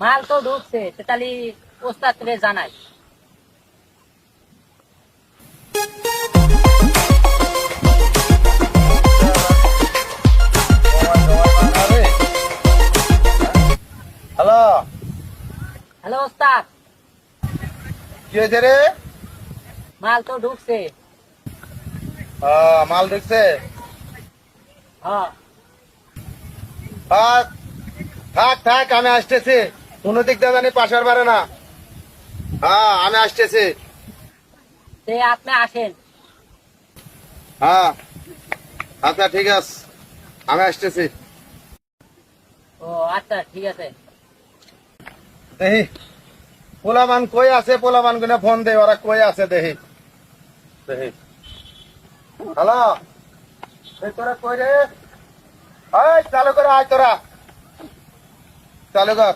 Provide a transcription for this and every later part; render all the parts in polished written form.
মাল তো ঢুকছে, তাহলে ওস্তাদ রে জানাই। হ্যালো, হ্যালো ওস্তাদ, কি হয়েছে রে? মাল তো ঢুকছে। মাল ঢুকছে? হ্যাঁ থাক থাক, আমি আসতেছি। কোনো দিক দিয়ে জানি পাশার বারে না। হ্যাঁ, আমি আসতেছি। সে আপনি আসেন। হ্যাঁ আচ্ছা, ঠিক আছে, আমি আসতেছি। ও আচ্ছা, ঠিক আছে। দেখি পোলামান কই আছে, পোলামান গুনে ফোন দে, ওরা কই আছে দেখি। দেখি। হ্যালো, এই তোরা কই রে? এই চালু করে আয়, তোরা চালু কর।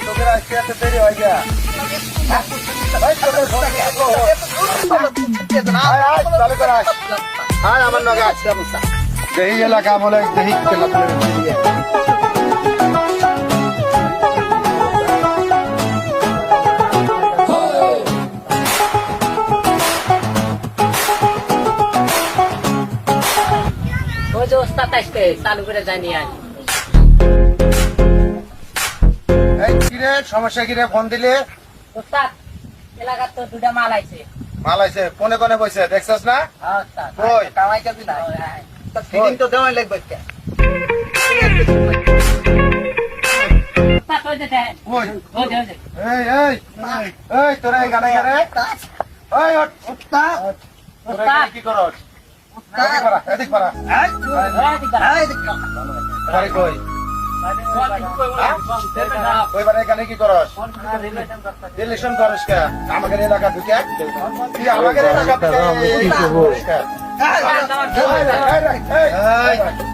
তোদের আসতে আসতে দেরি হয়ে যা। আমার নগা দেহি এলাকা বলে দেহি ওই যে ওস্তাদ আসতে, চালু করে জানি আজ। এই কিরে, সমস্যা কিরে ফোন দিলে? ওস্তাদ, এলাকার তো দুটা মাল আইছে। মাল আছে কোনে কোনে বসে দেখছস না? হ্যাঁ ওস্তাদ, কই কামাই যাবি না, ফিটিং তো দেওয়াই লাগবে। ওস্তাদ ওই যে দেখেন, কই ওই যে, ওই যে। এই এই এই তোরা এই গানে গানে এই ওঠ, উস্তাদ, তোরা এখানে কি করছ? এদিক পারা, এদিক পারা। বাড়ি কই? কই বাড়ি এখানে কি করছ? রিলেশন করছ কে? আমাদের এলাকা ঢুকে তুই আমাদের এলাকা ঢুকে